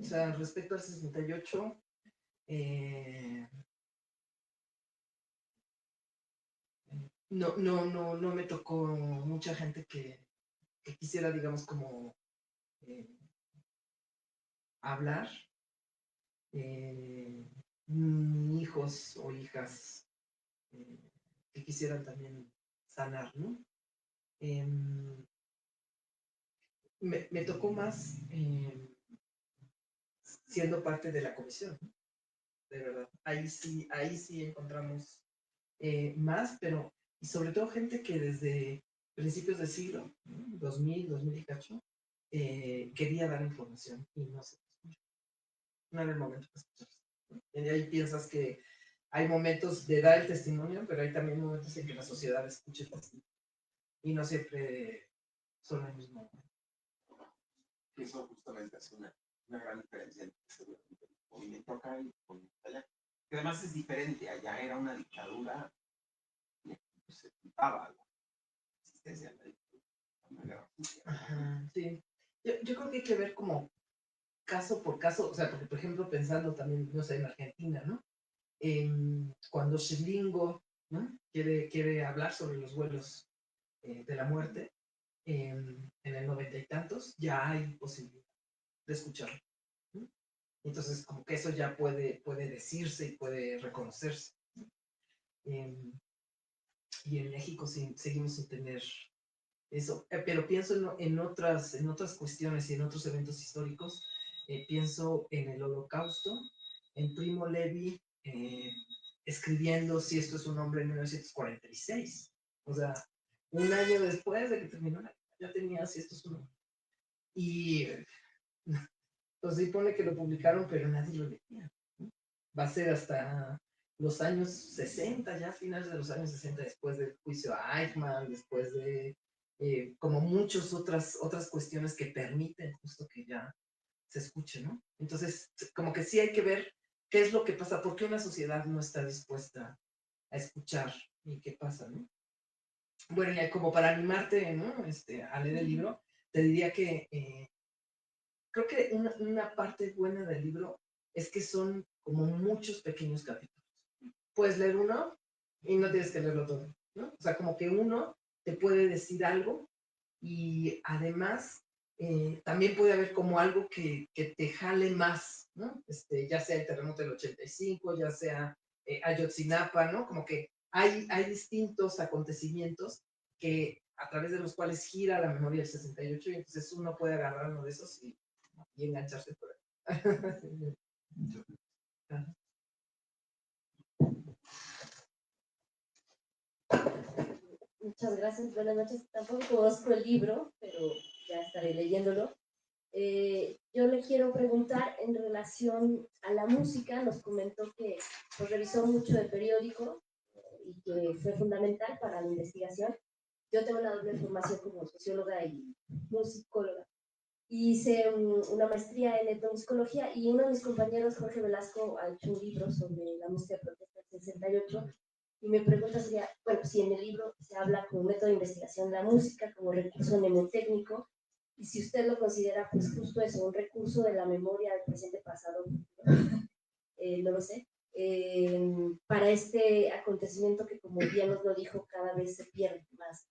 O sea, respecto al 68, no me tocó mucha gente que quisiera, digamos, como eh, hablar, ni hijos o hijas que quisieran también sanar, ¿no? Me tocó más siendo parte de la comisión, ¿no? De verdad. Ahí sí encontramos más, pero y sobre todo gente que desde principios del siglo, ¿no? 2000 y cacho, quería dar información y no se escuchó. No era el momento para escucharse, ¿no? Y ahí piensas que hay momentos de dar el testimonio, pero hay también momentos en que la sociedad escucha el testimonio y no siempre son el mismo momento. Eso justamente hace una gran diferencia entre seguramente el movimiento acá y el movimiento allá. Que además es diferente, allá era una dictadura y aquí pues, se culpaba la existencia de la dictadura, una guerra sucia. Ajá, sí. Yo creo que hay que ver como caso por caso, o sea, porque por ejemplo pensando también, no sé, en Argentina, ¿no? Cuando Schillingo, ¿no? quiere hablar sobre los vuelos de la muerte, en el 90 y tantos, ya hay posibilidad de escucharlo, ¿no? Entonces, como que eso ya puede decirse y puede reconocerse, ¿no? Y en México seguimos sin tener eso, pero pienso en otras cuestiones y en otros eventos históricos. Pienso en el Holocausto, en Primo Levi escribiendo Si esto es un hombre en 1946. O sea, un año después de que terminó la guerra, ya tenía Si esto es un hombre. Y pues sí pone que lo publicaron, pero nadie lo leía, ¿no? Va a ser hasta los años 60, ya finales de los años 60, después del juicio a Eichmann, después de como muchas otras cuestiones que permiten justo que ya se escuche, ¿no? Entonces, como que sí hay que ver qué es lo que pasa, por qué una sociedad no está dispuesta a escuchar y qué pasa, ¿no? Bueno, y como para animarte, ¿no? A leer el libro, te diría que creo que una parte buena del libro es que son como muchos pequeños capítulos. Puedes leer uno y no tienes que leerlo todo, ¿no? O sea, como que uno te puede decir algo y además también puede haber como algo que te jale más, ¿no? Ya sea el terremoto del 85, ya sea Ayotzinapa, ¿no? Como que hay distintos acontecimientos que a través de los cuales gira la memoria del 68 y entonces uno puede agarrar uno de esos y engancharse por ahí. Muchas gracias, buenas noches. Tampoco conozco el libro, pero ya estaré leyéndolo. Yo le quiero preguntar en relación a la música. Nos comentó que pues, revisó mucho el periódico y que fue fundamental para la investigación. Yo tengo una doble formación como socióloga y musicóloga. Hice una maestría en etnomusicología y uno de mis compañeros, Jorge Velasco, ha hecho un libro sobre la música de protesta del 68 y mi pregunta sería, bueno, si en el libro se habla como método de investigación de la música, como recurso mnemotécnico, y si usted lo considera pues justo eso, un recurso de la memoria del presente pasado, no lo sé, para este acontecimiento que como bien nos lo dijo, cada vez se pierde más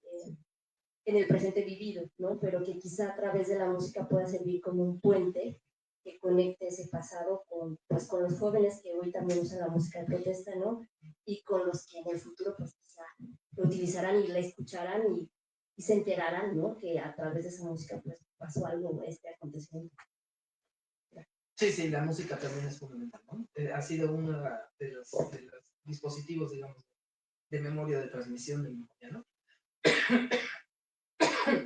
en el presente vivido, ¿no? Pero que quizá a través de la música pueda servir como un puente que conecte ese pasado con, pues, con los jóvenes que hoy también usan la música de protesta, ¿no? Y con los que en el futuro pues quizá lo utilizarán y la escucharán y se enterarán, ¿no? Que a través de esa música pues pasó algo, este acontecimiento. Sí, la música también es fundamental, ¿no? Ha sido uno de los dispositivos, digamos, de memoria, de transmisión de memoria, ¿no?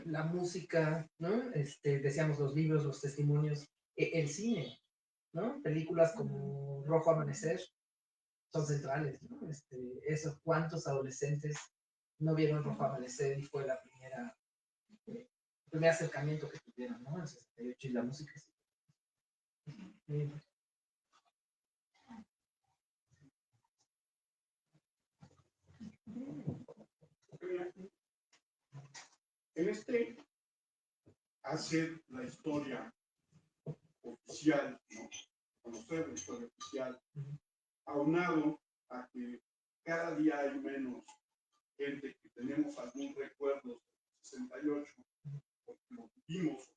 La música, ¿no? Decíamos los libros, los testimonios, el cine, ¿no? Películas como Rojo Amanecer son centrales, ¿no? Eso, ¿cuántos adolescentes no vieron Rojo Amanecer y fue el primer acercamiento que tuvieron, ¿no? El 68 y la música. Sí. En este hacer la historia oficial, ¿no? Conocer la historia oficial, aunado a que cada día hay menos gente que tenemos algún recuerdo del 68, porque lo vivimos,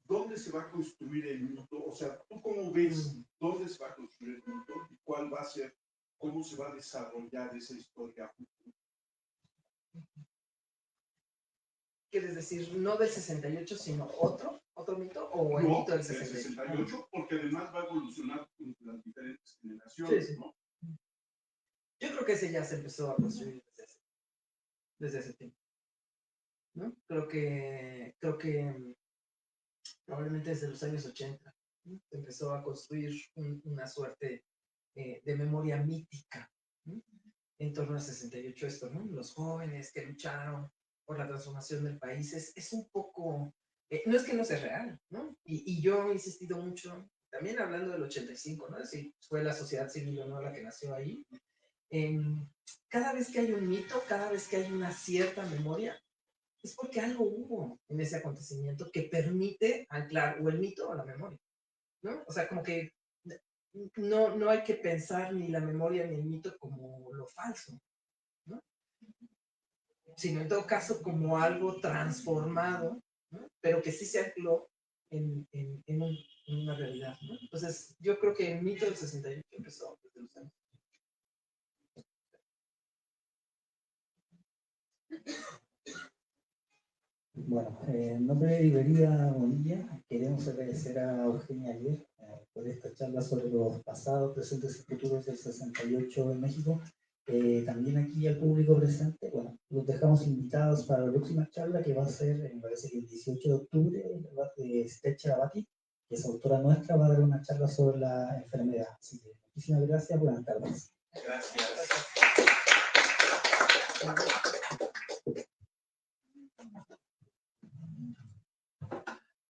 ¿dónde se va a construir el mito? O sea, ¿tú cómo ves dónde se va a construir el mito y cuál va a ser, cómo se va a desarrollar esa historia? ¿Quieres decir no del 68, sino otro mito o el No, mito del del 68, porque además va a evolucionar con las diferentes generaciones, Sí, sí. ¿no? Yo creo que ese ya se empezó a construir desde ese tiempo, ¿no? Creo que probablemente desde los años 80, ¿no? Se empezó a construir una suerte de memoria mítica, ¿no? En torno al 68, esto, ¿no? Los jóvenes que lucharon por la transformación del país, es un poco, no es que no sea real, ¿no? Y yo he insistido mucho, también hablando del 85, ¿no? Si fue la sociedad civil o no la que nació ahí. Cada vez que hay un mito, cada vez que hay una cierta memoria, es porque algo hubo en ese acontecimiento que permite anclar o el mito o la memoria, ¿no? O sea, como que no hay que pensar ni la memoria ni el mito como lo falso, ¿no? Sino en todo caso como algo transformado, ¿no? Pero que sí se ancló en una realidad, ¿no? Entonces, yo creo que el mito del 68 empezó desde los años. Bueno, en nombre de Librería Bonilla, queremos agradecer a Eugenia Aguirre por esta charla sobre los pasados, presentes y futuros del 68 en México. También aquí al público presente, bueno, los dejamos invitados para la próxima charla que va a ser, me parece que el 18 de octubre, Stecha Abati, que es autora nuestra, va a dar una charla sobre la enfermedad. Así que muchísimas gracias, buenas tardes. Gracias. Gracias.